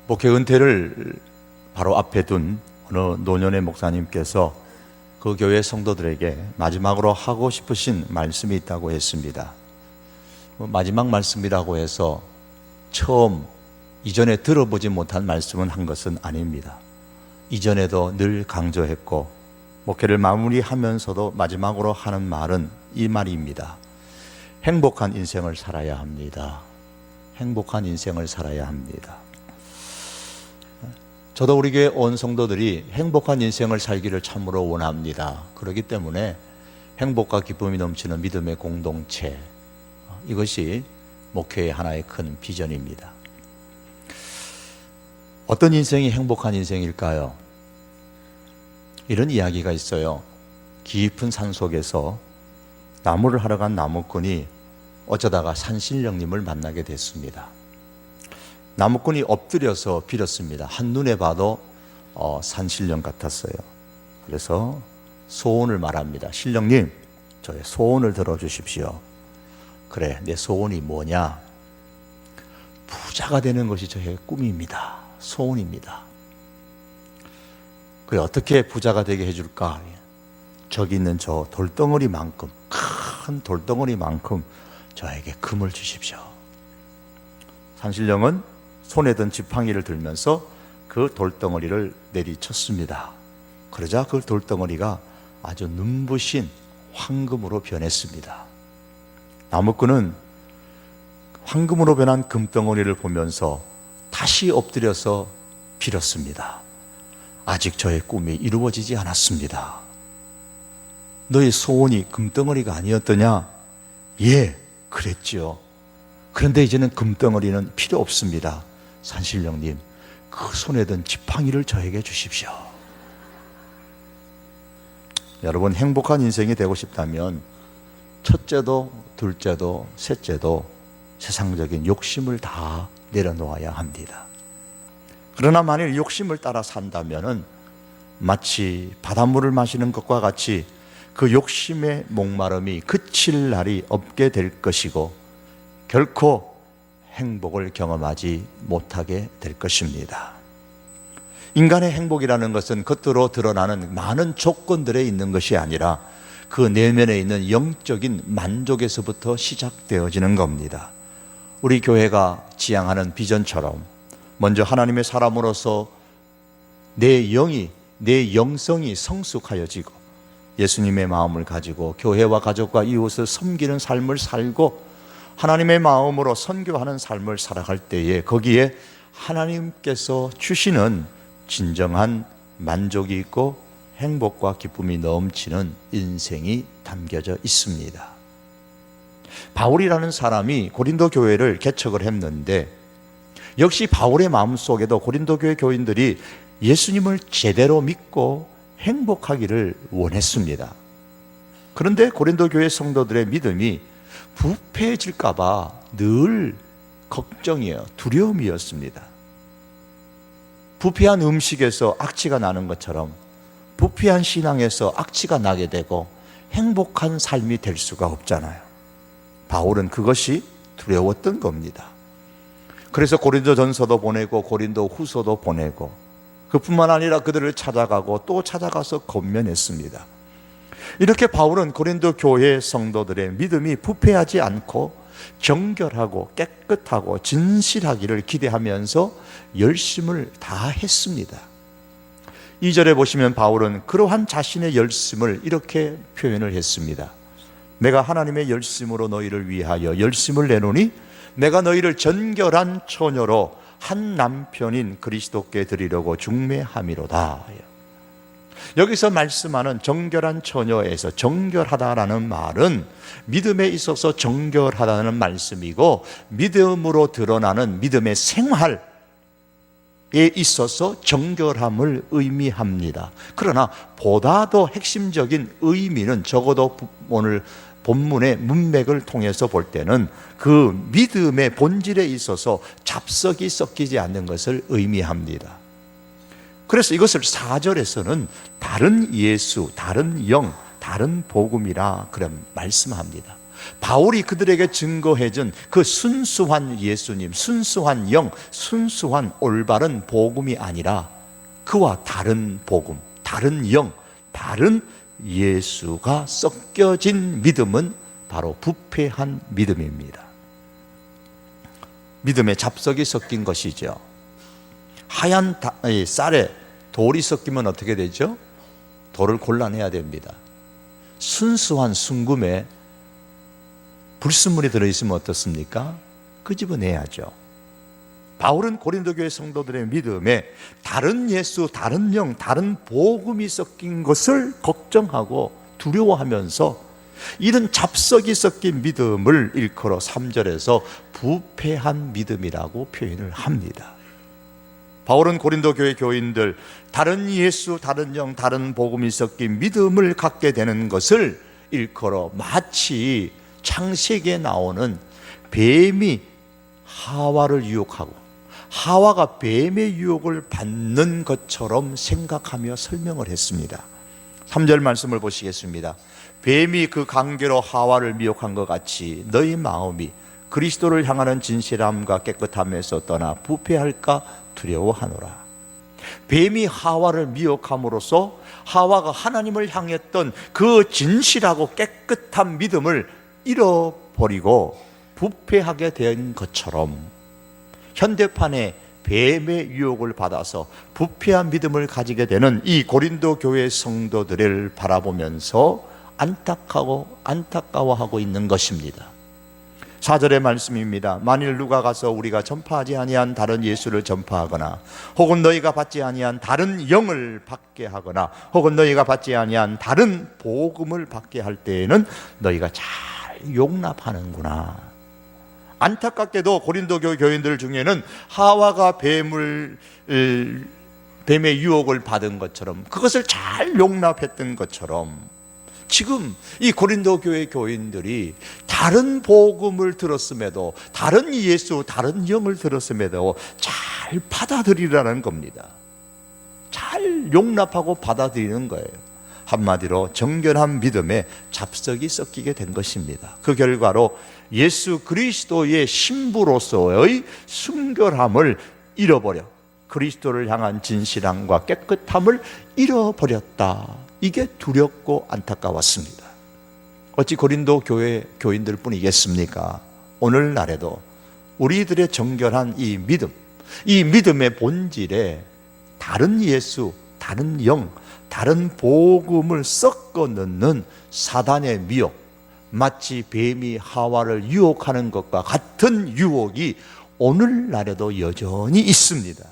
목회 은퇴를 바로 앞에 둔 어느 노년의 목사님께서 그 교회 성도들에게 마지막으로 하고 싶으신 말씀이 있다고 했습니다. 마지막 말씀이라고 해서 처음 이전에 들어보지 못한 말씀은 한 것은 아닙니다. 이전에도 늘 강조했고 목회를 마무리하면서도 마지막으로 하는 말은 이 말입니다. 행복한 인생을 살아야 합니다. 행복한 인생을 살아야 합니다. 저도 우리 교회 온 성도들이 행복한 인생을 살기를 참으로 원합니다. 그렇기 때문에 행복과 기쁨이 넘치는 믿음의 공동체, 이것이 목회의 하나의 큰 비전입니다. 어떤 인생이 행복한 인생일까요? 이런 이야기가 있어요. 깊은 산 속에서 나무를 하러 간 나무꾼이 어쩌다가 산신령님을 만나게 됐습니다. 나무꾼이 엎드려서 빌었습니다. 한눈에 봐도 산신령 같았어요. 그래서 소원을 말합니다. 신령님, 저의 소원을 들어주십시오. 그래, 내 소원이 뭐냐? 부자가 되는 것이 저의 꿈입니다. 소원입니다. 그래, 어떻게 부자가 되게 해줄까? 저기 있는 저 돌덩어리만큼, 큰 돌덩어리만큼 저에게 금을 주십시오. 산신령은 손에 든 지팡이를 들면서 그 돌덩어리를 내리쳤습니다. 그러자 그 돌덩어리가 아주 눈부신 황금으로 변했습니다. 나무꾼은 황금으로 변한 금덩어리를 보면서 다시 엎드려서 빌었습니다. 아직 저의 꿈이 이루어지지 않았습니다. 너의 소원이 금덩어리가 아니었더냐? 예, 그랬지요. 그런데 이제는 금덩어리는 필요 없습니다. 산신령님, 그 손에 든 지팡이를 저에게 주십시오. 여러분, 행복한 인생이 되고 싶다면 첫째도 둘째도 셋째도 세상적인 욕심을 다 내려놓아야 합니다. 그러나 만일 욕심을 따라 산다면 마치 바닷물을 마시는 것과 같이 그 욕심의 목마름이 그칠 날이 없게 될 것이고 결코 행복을 경험하지 못하게 될 것입니다. 인간의 행복이라는 것은 겉으로 드러나는 많은 조건들에 있는 것이 아니라 그 내면에 있는 영적인 만족에서부터 시작되어지는 겁니다. 우리 교회가 지향하는 비전처럼 먼저 하나님의 사람으로서 내 영이, 내 영성이 성숙하여지고 예수님의 마음을 가지고 교회와 가족과 이웃을 섬기는 삶을 살고 하나님의 마음으로 선교하는 삶을 살아갈 때에 거기에 하나님께서 주시는 진정한 만족이 있고 행복과 기쁨이 넘치는 인생이 담겨져 있습니다. 바울이라는 사람이 고린도 교회를 개척을 했는데 역시 바울의 마음속에도 고린도 교회 교인들이 예수님을 제대로 믿고 행복하기를 원했습니다. 그런데 고린도 교회 성도들의 믿음이 부패해질까 봐 늘 걱정이에요. 두려움이었습니다. 부패한 음식에서 악취가 나는 것처럼 부패한 신앙에서 악취가 나게 되고 행복한 삶이 될 수가 없잖아요. 바울은 그것이 두려웠던 겁니다. 그래서 고린도전서도 보내고 고린도 후서도 보내고 그뿐만 아니라 그들을 찾아가고 또 찾아가서 권면했습니다. 이렇게 바울은 고린도 교회 성도들의 믿음이 부패하지 않고 정결하고 깨끗하고 진실하기를 기대하면서 열심을 다했습니다. 2절에 보시면 바울은 그러한 자신의 열심을 이렇게 표현을 했습니다. 내가 하나님의 열심으로 너희를 위하여 열심을 내노니 내가 너희를 전결한 처녀로 한 남편인 그리스도께 드리려고 중매함이로다. 여기서 말씀하는 정결한 처녀에서 정결하다라는 말은 믿음에 있어서 정결하다는 말씀이고 믿음으로 드러나는 믿음의 생활에 있어서 정결함을 의미합니다. 그러나 보다 더 핵심적인 의미는 적어도 오늘 본문의 문맥을 통해서 볼 때는 그 믿음의 본질에 있어서 잡석이 섞이지 않는 것을 의미합니다. 그래서 이것을 4절에서는 다른 예수, 다른 영, 다른 복음이라 그런 말씀합니다. 바울이 그들에게 증거해준 그 순수한 예수님, 순수한 영, 순수한 올바른 복음이 아니라 그와 다른 복음, 다른 영, 다른 예수가 섞여진 믿음은 바로 부패한 믿음입니다. 믿음에 잡석이 섞인 것이죠. 하얀 쌀에 돌이 섞이면 어떻게 되죠? 돌을 골라내야 됩니다. 순수한 순금에 불순물이 들어있으면 어떻습니까? 끄집어내야죠. 바울은 고린도 교회 성도들의 믿음에 다른 예수, 다른 영, 다른 복음이 섞인 것을 걱정하고 두려워하면서 이런 잡석이 섞인 믿음을 일컬어 3절에서 부패한 믿음이라고 표현을 합니다. 바울은 고린도 교회 교인들 다른 예수, 다른 영, 다른 복음이 섞인 믿음을 갖게 되는 것을 일컬어 마치 창세기에 나오는 뱀이 하와를 유혹하고 하와가 뱀의 유혹을 받는 것처럼 생각하며 설명을 했습니다. 3절 말씀을 보시겠습니다. 뱀이 그 관계로 하와를 미혹한 것 같이 너희 마음이 그리스도를 향하는 진실함과 깨끗함에서 떠나 부패할까 두려워하노라. 뱀이 하와를 미혹함으로써 하와가 하나님을 향했던 그 진실하고 깨끗한 믿음을 잃어버리고 부패하게 된 것처럼 현대판에 뱀의 유혹을 받아서 부패한 믿음을 가지게 되는 이 고린도 교회 성도들을 바라보면서 안타까워하고 있는 것입니다. 4절의 말씀입니다. 만일 누가 가서 우리가 전파하지 아니한 다른 예수를 전파하거나 혹은 너희가 받지 아니한 다른 영을 받게 하거나 혹은 너희가 받지 아니한 다른 복음을 받게 할 때에는 너희가 잘 용납하는구나. 안타깝게도 고린도 교인들 중에는 하와가 뱀의 유혹을 받은 것처럼 그것을 잘 용납했던 것처럼 지금 이 고린도 교회 교인들이 다른 복음을 들었음에도 다른 예수, 다른 영을 들었음에도 잘 받아들이라는 겁니다. 잘 용납하고 받아들이는 거예요. 한마디로 정결한 믿음에 잡석이 섞이게 된 것입니다. 그 결과로 예수 그리스도의 신부로서의 순결함을 잃어버려 그리스도를 향한 진실함과 깨끗함을 잃어버렸다. 이게 두렵고 안타까웠습니다. 어찌 고린도 교회 교인들 뿐이겠습니까? 오늘날에도 우리들의 정결한 이 믿음, 이 믿음의 본질에 다른 예수, 다른 영, 다른 복음을 섞어 넣는 사단의 미혹, 마치 뱀이 하와를 유혹하는 것과 같은 유혹이 오늘날에도 여전히 있습니다.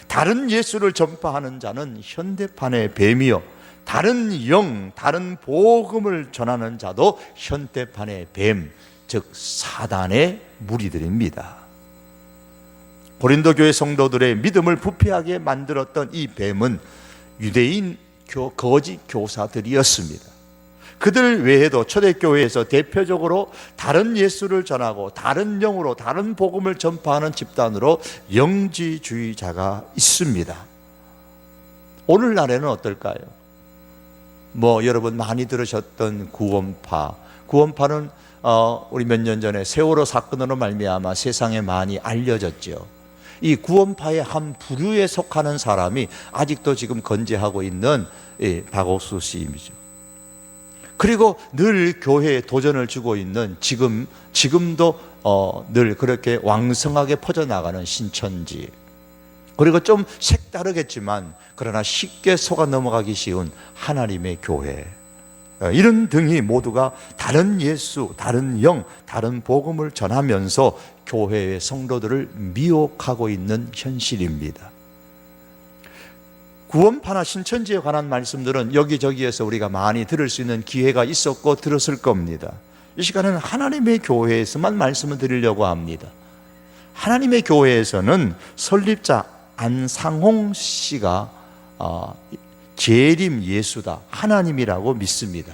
다른 예수를 전파하는 자는 현대판의 뱀이요 다른 영, 다른 복음을 전하는 자도 현대판의 뱀, 즉 사단의 무리들입니다. 고린도 교회 성도들의 믿음을 부패하게 만들었던 이 뱀은 유대인 거짓 교사들이었습니다. 그들 외에도 초대교회에서 대표적으로 다른 예수를 전하고 다른 영으로 다른 복음을 전파하는 집단으로 영지주의자가 있습니다. 오늘날에는 어떨까요? 여러분 많이 들으셨던 구원파는 우리 몇 년 전에 세월호 사건으로 말미암아 세상에 많이 알려졌죠. 이 구원파의 한 부류에 속하는 사람이 아직도 지금 건재하고 있는 박옥수 씨이죠. 그리고 늘 교회에 도전을 주고 있는 지금도 늘 그렇게 왕성하게 퍼져나가는 신천지, 그리고 좀 색다르겠지만 그러나 쉽게 속아 넘어가기 쉬운 하나님의 교회, 이런 등이 모두가 다른 예수, 다른 영, 다른 복음을 전하면서 교회의 성도들을 미혹하고 있는 현실입니다. 구원파나 신천지에 관한 말씀들은 여기저기에서 우리가 많이 들을 수 있는 기회가 있었고 들었을 겁니다. 이 시간에는 하나님의 교회에서만 말씀을 드리려고 합니다. 하나님의 교회에서는 설립자 안상홍 씨가 재림 예수다, 하나님이라고 믿습니다.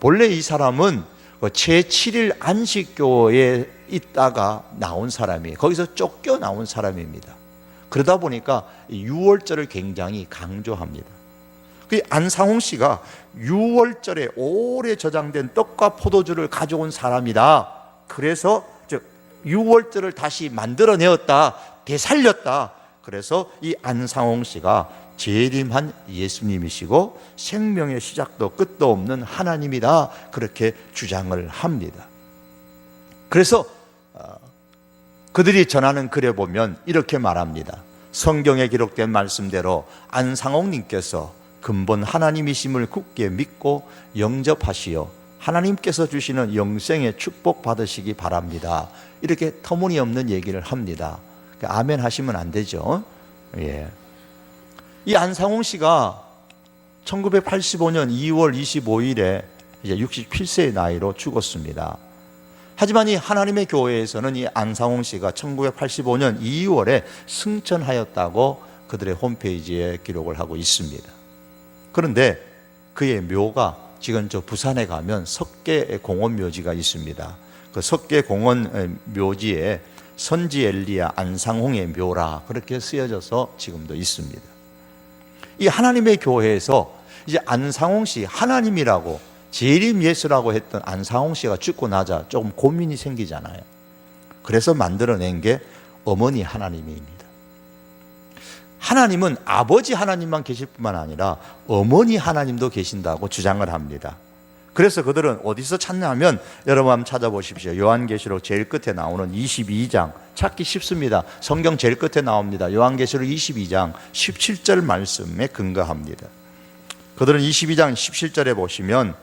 본래 이 사람은 제7일 안식교에 있다가 나온 사람이에요. 거기서 쫓겨 나온 사람입니다. 그러다 보니까 6월절을 굉장히 강조합니다. 그 안상홍 씨가 6월절에 오래 저장된 떡과 포도주를 가져온 사람이다. 그래서 6월절을 다시 만들어내었다, 되살렸다. 그래서 이 안상홍 씨가 재림한 예수님이시고 생명의 시작도 끝도 없는 하나님이다, 그렇게 주장을 합니다. 그래서 그들이 전하는 글에 보면 이렇게 말합니다. 성경에 기록된 말씀대로 안상홍님께서 근본 하나님이심을 굳게 믿고 영접하시어 하나님께서 주시는 영생의 축복 받으시기 바랍니다. 이렇게 터무니없는 얘기를 합니다. 아멘 하시면 안 되죠. 예. 이 안상홍 씨가 1985년 2월 25일에 이제 67세의 나이로 죽었습니다. 하지만 이 하나님의 교회에서는 이 안상홍 씨가 1985년 2월에 승천하였다고 그들의 홈페이지에 기록을 하고 있습니다. 그런데 그의 묘가 지금 저 부산에 가면 석계 공원 묘지가 있습니다. 그 석계 공원 묘지에 선지 엘리야 안상홍의 묘라 그렇게 쓰여져서 지금도 있습니다. 이 하나님의 교회에서 이제 안상홍 씨, 하나님이라고 재림 예수라고 했던 안상홍 씨가 죽고 나자 조금 고민이 생기잖아요. 그래서 만들어낸 게 어머니 하나님입니다. 하나님은 아버지 하나님만 계실 뿐만 아니라 어머니 하나님도 계신다고 주장을 합니다. 그래서 그들은 어디서 찾냐면 여러분 한번 찾아보십시오. 요한계시록 제일 끝에 나오는 22장, 찾기 쉽습니다. 성경 제일 끝에 나옵니다. 요한계시록 22장 17절 말씀에 근거합니다. 그들은 22장 17절에 보시면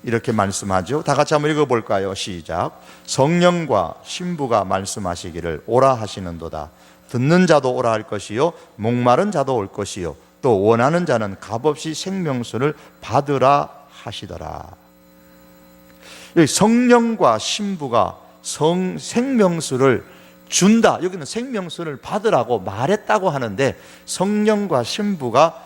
이렇게 말씀하죠. 다 같이 한번 읽어볼까요? 시작. 성령과 신부가 말씀하시기를 오라 하시는도다. 듣는 자도 오라 할 것이요 목마른 자도 올 것이요 또 원하는 자는 값없이 생명수를 받으라 하시더라. 여기 성령과 신부가 생명수를 준다, 여기는 생명수를 받으라고 말했다고 하는데 성령과 신부가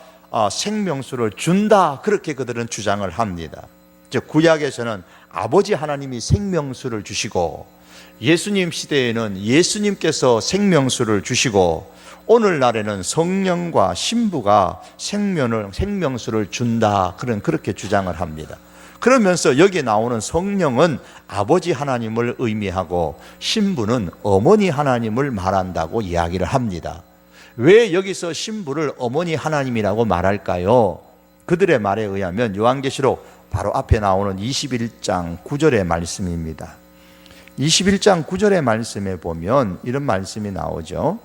생명수를 준다, 그렇게 그들은 주장을 합니다. 즉 구약에서는 아버지 하나님이 생명수를 주시고 예수님 시대에는 예수님께서 생명수를 주시고 오늘날에는 성령과 신부가 생명수를 준다, 그렇게 주장을 합니다. 그러면서 여기에 나오는 성령은 아버지 하나님을 의미하고 신부는 어머니 하나님을 말한다고 이야기를 합니다. 왜 여기서 신부를 어머니 하나님이라고 말할까요? 그들의 말에 의하면 요한계시록 바로 앞에 나오는 21장 9절의 말씀입니다. 21장 9절의 말씀에 보면 이런 말씀이 나오죠.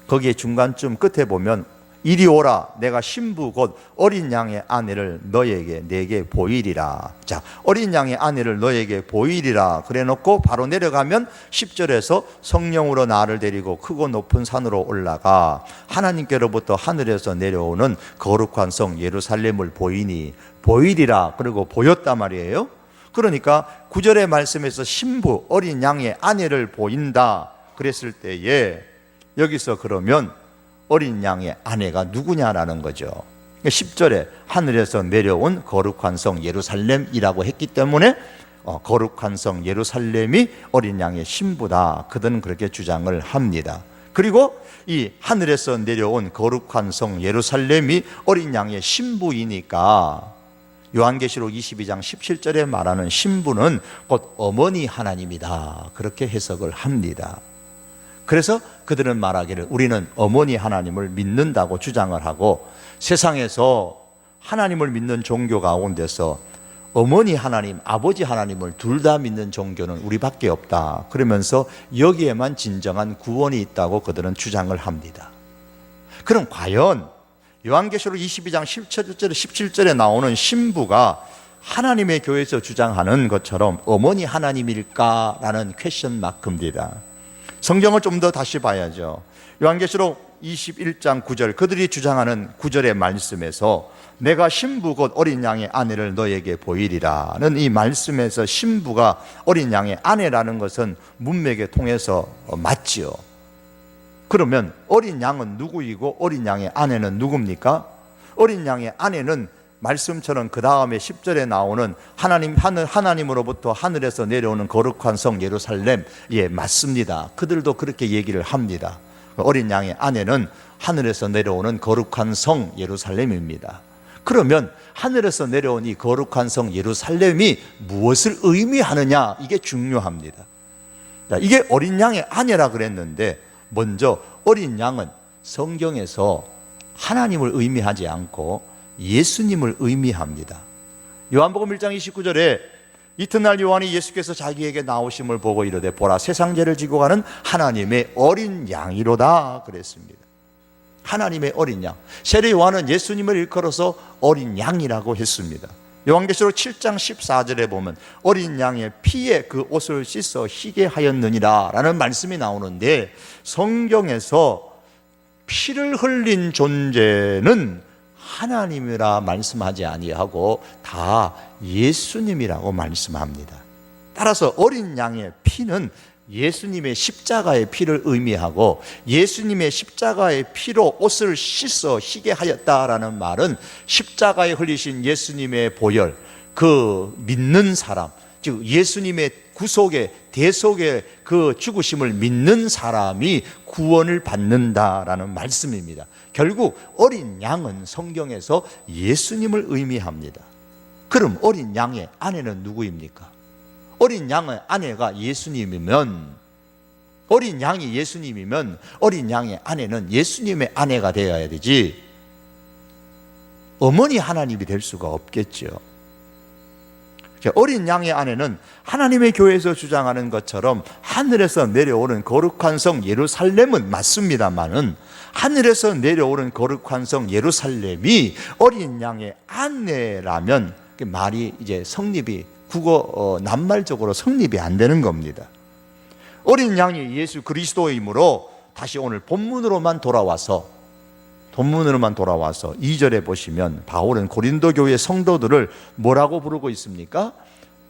거기에 중간쯤 끝에 보면 이리 오라, 내가 신부 곧 어린 양의 아내를 내게 보이리라. 자, 어린 양의 아내를 너에게 보이리라 그래 놓고 바로 내려가면 10절에서 성령으로 나를 데리고 크고 높은 산으로 올라가 하나님께로부터 하늘에서 내려오는 거룩한 성 예루살렘을 보이리라. 그리고 보였단 말이에요. 그러니까 9절의 말씀에서 신부 어린 양의 아내를 보인다 그랬을 때에 여기서 그러면 어린 양의 아내가 누구냐라는 거죠. 10절에 하늘에서 내려온 거룩한 성 예루살렘이라고 했기 때문에 거룩한 성 예루살렘이 어린 양의 신부다, 그들은 그렇게 주장을 합니다. 그리고 이 하늘에서 내려온 거룩한 성 예루살렘이 어린 양의 신부이니까 요한계시록 22장 17절에 말하는 신부는 곧 어머니 하나님이다, 그렇게 해석을 합니다. 그래서 그들은 말하기를 우리는 어머니 하나님을 믿는다고 주장을 하고 세상에서 하나님을 믿는 종교 가운데서 어머니 하나님, 아버지 하나님을 둘 다 믿는 종교는 우리밖에 없다, 그러면서 여기에만 진정한 구원이 있다고 그들은 주장을 합니다. 그럼 과연 요한계시록 22장 17절에 나오는 신부가 하나님의 교회에서 주장하는 것처럼 어머니 하나님일까라는 퀘션 마크입니다. 성경을 좀 더 다시 봐야죠. 요한계시록 21장 9절, 그들이 주장하는 9절의 말씀에서 내가 신부 곧 어린 양의 아내를 너에게 보이리라는 이 말씀에서 신부가 어린 양의 아내라는 것은 문맥에 통해서 맞지요. 그러면 어린 양은 누구이고 어린 양의 아내는 누굽니까? 어린 양의 아내는 말씀처럼 그 다음에 10절에 나오는 하나님으로부터 하늘에서 내려오는 거룩한 성 예루살렘, 예, 맞습니다. 그들도 그렇게 얘기를 합니다. 그 어린 양의 아내는 하늘에서 내려오는 거룩한 성 예루살렘입니다. 그러면 하늘에서 내려온 이 거룩한 성 예루살렘이 무엇을 의미하느냐, 이게 중요합니다. 이게 어린 양의 아내라 그랬는데, 먼저 어린 양은 성경에서 하나님을 의미하지 않고 예수님을 의미합니다. 요한복음 1장 29절에 이튿날 요한이 예수께서 자기에게 나오심을 보고 이르되 보라, 세상 죄를 지고 가는 하나님의 어린 양이로다 그랬습니다. 하나님의 어린 양. 세례 요한은 예수님을 일컬어서 어린 양이라고 했습니다. 요한계시록 7장 14절에 보면 어린 양의 피에 그 옷을 씻어 희게 하였느니라 라는 말씀이 나오는데, 성경에서 피를 흘린 존재는 하나님이라 말씀하지 아니하고 다 예수님이라고 말씀합니다. 따라서 어린 양의 피는 예수님의 십자가의 피를 의미하고, 예수님의 십자가의 피로 옷을 씻어 희게 하였다라는 말은 십자가에 흘리신 예수님의 보혈, 그 믿는 사람, 즉 예수님의 구속의 대속의 그 죽으심을 믿는 사람이 구원을 받는다라는 말씀입니다. 결국 어린 양은 성경에서 예수님을 의미합니다. 그럼 어린 양의 아내는 누구입니까? 어린 양의 아내가 예수님이면, 어린 양이 예수님이면 어린 양의 아내는 예수님의 아내가 되어야 되지, 어머니 하나님이 될 수가 없겠죠. 어린 양의 아내는 하나님의 교회에서 주장하는 것처럼 하늘에서 내려오는 거룩한 성 예루살렘은 맞습니다만은, 하늘에서 내려오는 거룩한 성 예루살렘이 어린 양의 아내라면 그 말이 이제 성립이, 국어 낱말적으로 성립이 안 되는 겁니다. 어린 양이 예수 그리스도이므로, 다시 오늘 본문으로만 돌아와서 2절에 보시면 바울은 고린도 교회 성도들을 뭐라고 부르고 있습니까?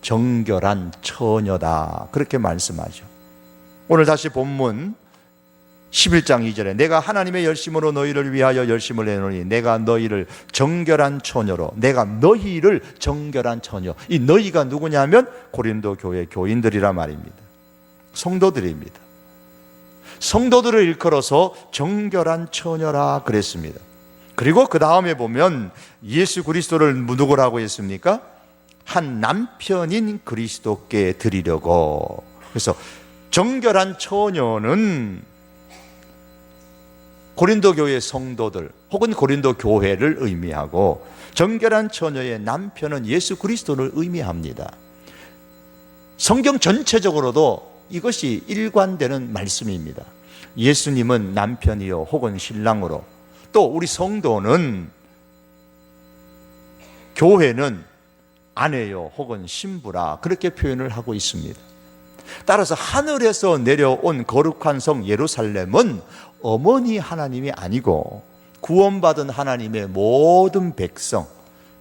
정결한 처녀다, 그렇게 말씀하죠. 오늘 다시 본문 11장 2절에 내가 하나님의 열심으로 너희를 위하여 열심을 내노니 내가 너희를 정결한 처녀로, 내가 너희를 정결한 처녀, 이 너희가 누구냐면 고린도 교회 교인들이란 말입니다. 성도들입니다. 성도들을 일컬어서 정결한 처녀라 그랬습니다. 그리고 그 다음에 보면 예수 그리스도를 누구라고 했습니까? 한 남편인 그리스도께 드리려고. 그래서 정결한 처녀는 고린도 교회 성도들 혹은 고린도 교회를 의미하고, 정결한 처녀의 남편은 예수 그리스도를 의미합니다. 성경 전체적으로도 이것이 일관되는 말씀입니다. 예수님은 남편이요 혹은 신랑으로, 또 우리 성도는, 교회는 아내요 혹은 신부라, 그렇게 표현을 하고 있습니다. 따라서 하늘에서 내려온 거룩한 성 예루살렘은 어머니 하나님이 아니고 구원받은 하나님의 모든 백성,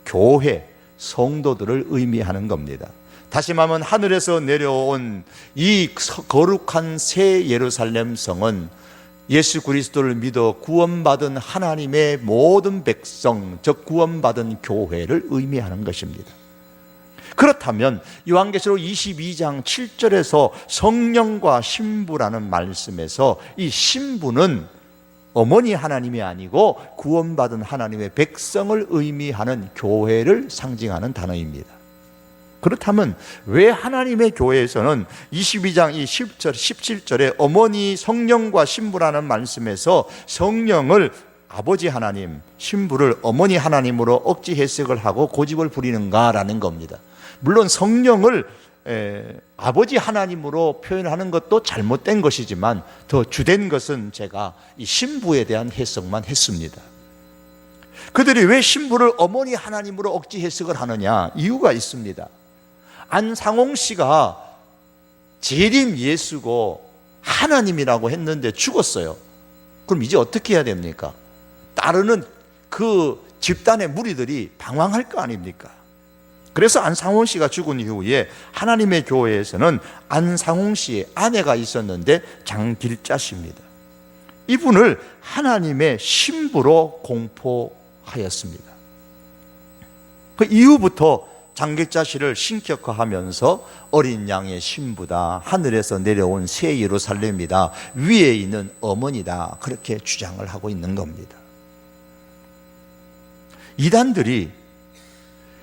교회, 성도들을 의미하는 겁니다. 다시 말하면 하늘에서 내려온 이 거룩한 새 예루살렘 성은 예수 그리스도를 믿어 구원받은 하나님의 모든 백성, 즉 구원받은 교회를 의미하는 것입니다. 그렇다면 요한계시록 22장 7절에서 성령과 신부라는 말씀에서 이 신부는 어머니 하나님이 아니고 구원받은 하나님의 백성을 의미하는 교회를 상징하는 단어입니다. 그렇다면 왜 하나님의 교회에서는 22장 10절, 17절에 어머니 성령과 신부라는 말씀에서 성령을 아버지 하나님, 신부를 어머니 하나님으로 억지 해석을 하고 고집을 부리는가라는 겁니다. 물론 성령을 아버지 하나님으로 표현하는 것도 잘못된 것이지만, 더 주된 것은 제가 이 신부에 대한 해석만 했습니다. 그들이 왜 신부를 어머니 하나님으로 억지 해석을 하느냐? 이유가 있습니다. 안상홍 씨가 재림 예수고 하나님이라고 했는데 죽었어요. 그럼 이제 어떻게 해야 됩니까? 따르는 그 집단의 무리들이 방황할 거 아닙니까? 그래서 안상홍 씨가 죽은 이후에 하나님의 교회에서는 안상홍 씨의 아내가 있었는데 장길자 씨입니다. 이분을 하나님의 신부로 공포하였습니다. 그 이후부터 장객자실을 신격화하면서 어린 양의 신부다, 하늘에서 내려온 새 예루살렘이다, 위에 있는 어머니다, 그렇게 주장을 하고 있는 겁니다. 이단들이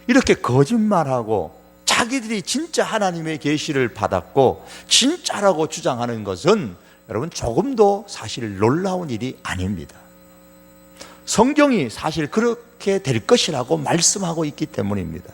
이렇게 거짓말하고 자기들이 진짜 하나님의 계시를 받았고 진짜라고 주장하는 것은 여러분 조금도 사실 놀라운 일이 아닙니다. 성경이 사실 그렇게 될 것이라고 말씀하고 있기 때문입니다.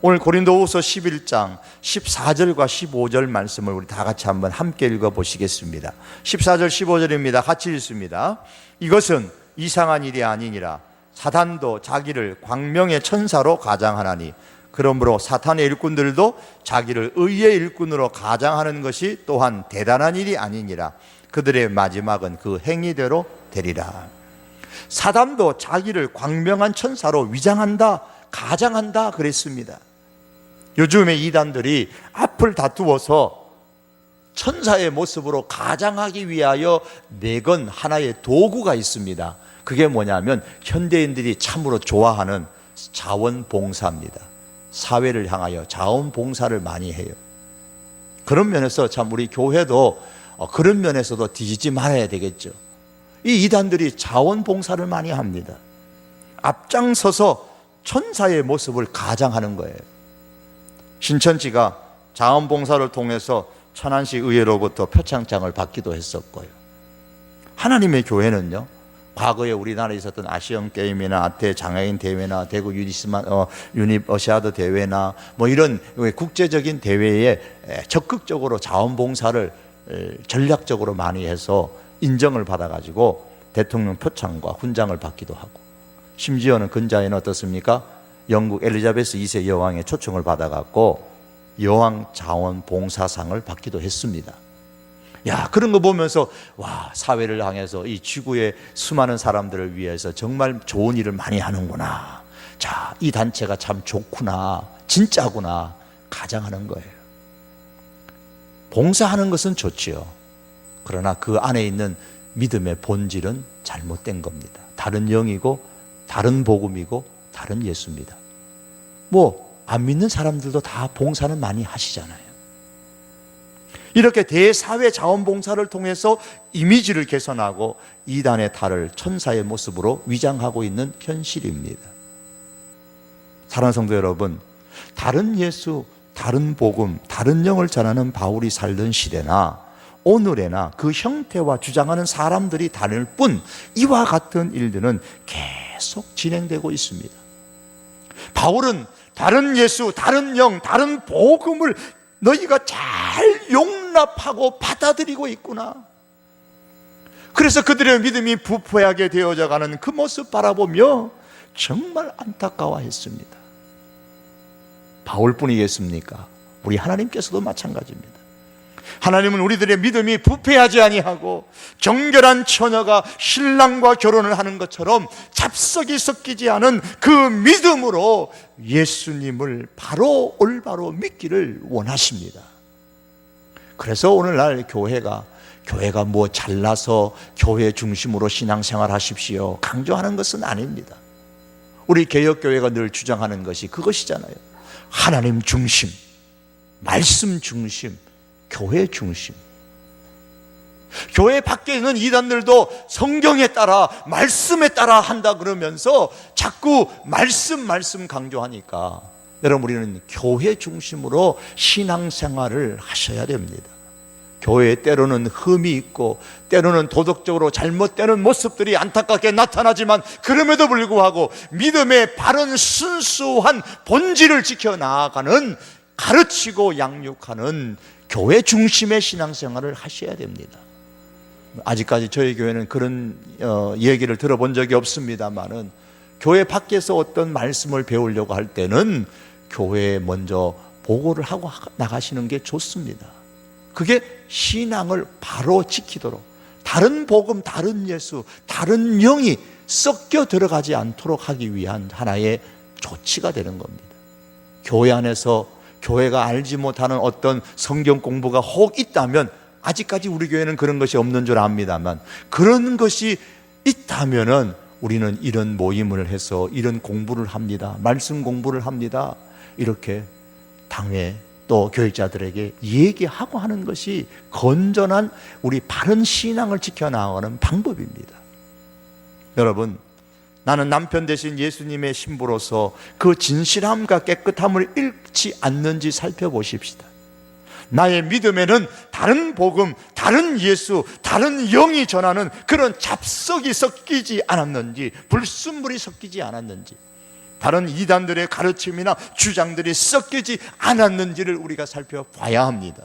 오늘 고린도후서 11장 14절과 15절 말씀을 우리 다 같이 한번 함께 읽어보시겠습니다. 14절 15절입니다. 같이 읽습니다. 이것은 이상한 일이 아니니라. 사탄도 자기를 광명의 천사로 가장하나니 그러므로 사탄의 일꾼들도 자기를 의의 일꾼으로 가장하는 것이 또한 대단한 일이 아니니라. 그들의 마지막은 그 행위대로 되리라. 사탄도 자기를 광명한 천사로 위장한다, 가장한다 그랬습니다. 요즘에 이단들이 앞을 다투어서 천사의 모습으로 가장하기 위하여 내건 하나의 도구가 있습니다. 그게 뭐냐면 현대인들이 참으로 좋아하는 자원봉사입니다. 사회를 향하여 자원봉사를 많이 해요. 그런 면에서 참 우리 교회도 그런 면에서도 뒤지지 말아야 되겠죠. 이 이단들이 자원봉사를 많이 합니다. 앞장서서 천사의 모습을 가장하는 거예요. 신천지가 자원봉사를 통해서 천안시 의회로부터 표창장을 받기도 했었고요. 하나님의 교회는요, 과거에 우리나라에 있었던 아시안 게임이나 아태 장애인 대회나 대구 유니버시아드 대회나 뭐 이런 국제적인 대회에 적극적으로 자원봉사를 전략적으로 많이 해서 인정을 받아가지고 대통령 표창과 훈장을 받기도 하고, 심지어는 근자에는 어떻습니까? 영국 엘리자베스 2세 여왕의 초청을 받아갖고 여왕 자원봉사상을 받기도 했습니다. 야, 그런 거 보면서 와, 사회를 향해서 이 지구의 수많은 사람들을 위해서 정말 좋은 일을 많이 하는구나. 자, 이 단체가 참 좋구나, 진짜구나 가장하는 거예요. 봉사하는 것은 좋지요. 그러나 그 안에 있는 믿음의 본질은 잘못된 겁니다. 다른 영이고 다른 복음이고 다른 예수입니다. 뭐 안 믿는 사람들도 다 봉사는 많이 하시잖아요. 이렇게 대사회 자원봉사를 통해서 이미지를 개선하고 이단의 탈을 천사의 모습으로 위장하고 있는 현실입니다. 사랑하는 성도 여러분, 다른 예수, 다른 복음, 다른 영을 전하는 바울이 살던 시대나 오늘에나 그 형태와 주장하는 사람들이 다를 뿐 이와 같은 일들은 계속 진행되고 있습니다. 바울은 다른 예수, 다른 영, 다른 복음을 너희가 잘 용납하고 받아들이고 있구나. 그래서 그들의 믿음이 부패하게 되어져 가는 그 모습 바라보며 정말 안타까워했습니다. 바울뿐이겠습니까? 우리 하나님께서도 마찬가지입니다. 하나님은 우리들의 믿음이 부패하지 아니하고 정결한 처녀가 신랑과 결혼을 하는 것처럼 잡석이 섞이지 않은 그 믿음으로 예수님을 바로 올바로 믿기를 원하십니다. 그래서 오늘날 교회가 뭐 잘나서 교회 중심으로 신앙생활 하십시오 강조하는 것은 아닙니다. 우리 개혁교회가 늘 주장하는 것이 그것이잖아요. 하나님 중심, 말씀 중심, 교회 중심. 교회 밖에 있는 이단들도 성경에 따라 말씀에 따라 한다 그러면서 자꾸 말씀 강조하니까 여러분, 우리는 교회 중심으로 신앙생활을 하셔야 됩니다. 교회에 때로는 흠이 있고 때로는 도덕적으로 잘못되는 모습들이 안타깝게 나타나지만 그럼에도 불구하고 믿음의 바른 순수한 본질을 지켜나가는, 가르치고 양육하는 교회 중심의 신앙생활을 하셔야 됩니다. 아직까지 저희 교회는 그런 얘기를 들어본 적이 없습니다만은 교회 밖에서 어떤 말씀을 배우려고 할 때는 교회에 먼저 보고를 하고 나가시는 게 좋습니다. 그게 신앙을 바로 지키도록, 다른 복음, 다른 예수, 다른 영이 섞여 들어가지 않도록 하기 위한 하나의 조치가 되는 겁니다. 교회 안에서 교회가 알지 못하는 어떤 성경 공부가 혹 있다면, 아직까지 우리 교회는 그런 것이 없는 줄 압니다만, 그런 것이 있다면은 우리는 이런 모임을 해서 이런 공부를 합니다. 말씀 공부를 합니다. 이렇게 당회 또 교육자들에게 얘기하고 하는 것이 건전한 우리 바른 신앙을 지켜나가는 방법입니다. 여러분, 나는 남편 대신 예수님의 신부로서 그 진실함과 깨끗함을 잃지 않는지 살펴보십시다. 나의 믿음에는 다른 복음, 다른 예수, 다른 영이 전하는 그런 잡석이 섞이지 않았는지, 불순물이 섞이지 않았는지, 다른 이단들의 가르침이나 주장들이 섞이지 않았는지를 우리가 살펴봐야 합니다.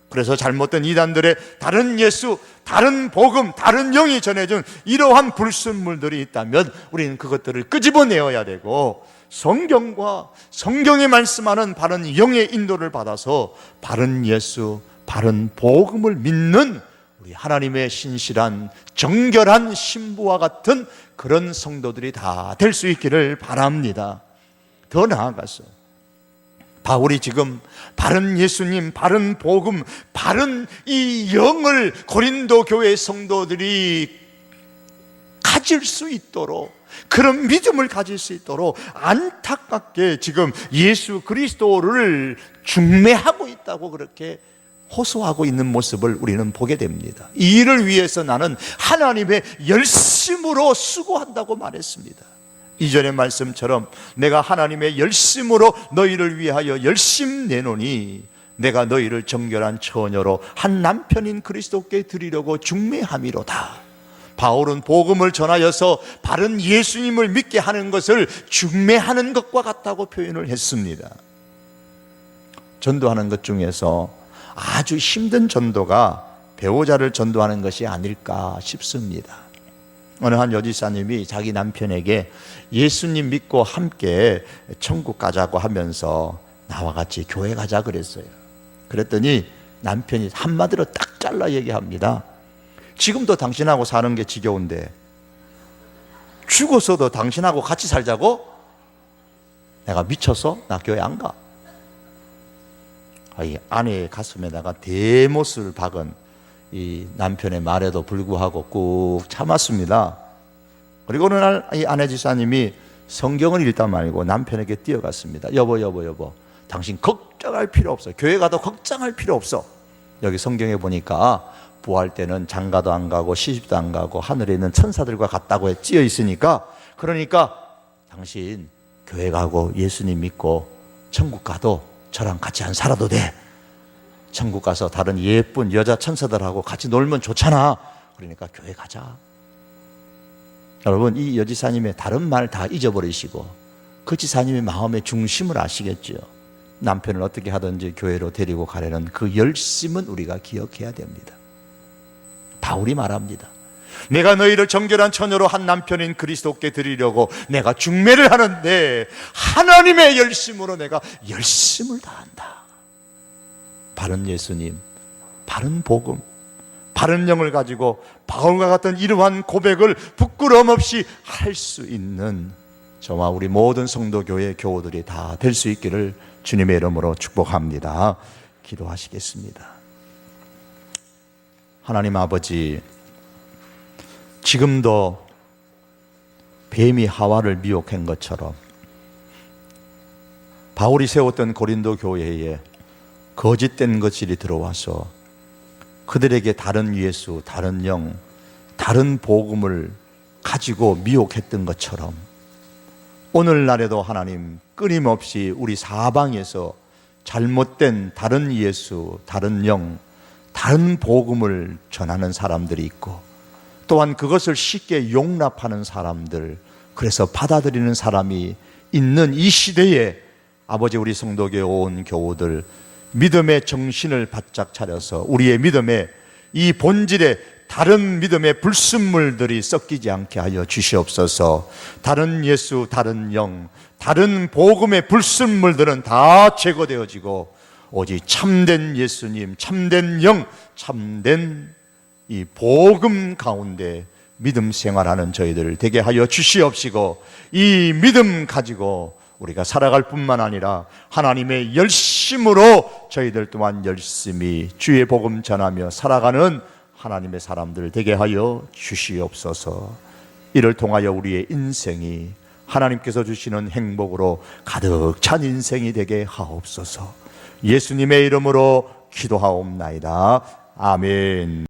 그래서 잘못된 이단들의 다른 예수, 다른 복음, 다른 영이 전해준 이러한 불순물들이 있다면 우리는 그것들을 끄집어내어야 되고, 성경과 성경이 말씀하는 바른 영의 인도를 받아서 바른 예수, 바른 복음을 믿는 우리 하나님의 신실한 정결한 신부와 같은 그런 성도들이 다 될 수 있기를 바랍니다. 더 나아가서 바울이 지금 바른 예수님, 바른 복음, 바른 이 영을 고린도 교회 성도들이 가질 수 있도록, 그런 믿음을 가질 수 있도록 안타깝게 지금 예수 그리스도를 중매하고 있다고 그렇게 호소하고 있는 모습을 우리는 보게 됩니다. 이 일을 위해서 나는 하나님의 열심으로 수고한다고 말했습니다. 이전의 말씀처럼 내가 하나님의 열심으로 너희를 위하여 열심 내노니 내가 너희를 정결한 처녀로 한 남편인 그리스도께 드리려고 중매함이로다. 바울은 복음을 전하여서 바른 예수님을 믿게 하는 것을 중매하는 것과 같다고 표현을 했습니다. 전도하는 것 중에서 아주 힘든 전도가 배우자를 전도하는 것이 아닐까 싶습니다. 어느 한 여지사님이 자기 남편에게 예수님 믿고 함께 천국 가자고 하면서 나와 같이 교회 가자 그랬어요. 그랬더니 남편이 한마디로 딱 잘라 얘기합니다. 지금도 당신하고 사는 게 지겨운데 죽어서도 당신하고 같이 살자고? 내가 미쳤어? 나 교회 안 가. 이 아내의 가슴에다가 대못을 박은 이 남편의 말에도 불구하고 꾹 참았습니다. 그리고 어느 날 이 아내 지사님이 성경을 읽다 말고 남편에게 뛰어갔습니다. 여보, 당신 걱정할 필요 없어. 교회 가도 걱정할 필요 없어. 여기 성경에 보니까 부활 때는 장가도 안 가고 시집도 안 가고 하늘에 있는 천사들과 같다고 찌어 있으니까, 그러니까 당신 교회 가고 예수님 믿고 천국 가도 저랑 같이 안 살아도 돼. 천국 가서 다른 예쁜 여자 천사들하고 같이 놀면 좋잖아. 그러니까 교회 가자. 여러분, 이 여지사님의 다른 말 다 잊어버리시고 그 지사님의 마음의 중심을 아시겠죠. 남편을 어떻게 하든지 교회로 데리고 가려는 그 열심은 우리가 기억해야 됩니다. 바울이 말합니다. 내가 너희를 정결한 처녀로 한 남편인 그리스도께 드리려고 내가 중매를 하는데 하나님의 열심으로 내가 열심을 다한다. 바른 예수님, 바른 복음, 바른 영을 가지고 바울과 같은 이러한 고백을 부끄러움 없이 할 수 있는 저와 우리 모든 성도교회 교우들이 다 될 수 있기를 주님의 이름으로 축복합니다. 기도하시겠습니다. 하나님 아버지, 지금도 뱀이 하와를 미혹한 것처럼 바울이 세웠던 고린도 교회에 거짓된 것들이 들어와서 그들에게 다른 예수, 다른 영, 다른 복음을 가지고 미혹했던 것처럼 오늘날에도 하나님 끊임없이 우리 사방에서 잘못된 다른 예수, 다른 영, 다른 복음을 전하는 사람들이 있고, 또한 그것을 쉽게 용납하는 사람들, 그래서 받아들이는 사람이 있는 이 시대에 아버지, 우리 성도교회 온 교우들 믿음의 정신을 바짝 차려서 우리의 믿음에 이 본질에 다른 믿음의 불순물들이 섞이지 않게 하여 주시옵소서. 다른 예수, 다른 영, 다른 복음의 불순물들은 다 제거되어지고 오직 참된 예수님, 참된 영, 참된 이 복음 가운데 믿음 생활하는 저희들 되게 하여 주시옵시고, 이 믿음 가지고 우리가 살아갈 뿐만 아니라 하나님의 열심으로 저희들 또한 열심히 주의 복음 전하며 살아가는 하나님의 사람들 되게 하여 주시옵소서. 이를 통하여 우리의 인생이 하나님께서 주시는 행복으로 가득 찬 인생이 되게 하옵소서. 예수님의 이름으로 기도하옵나이다. 아멘.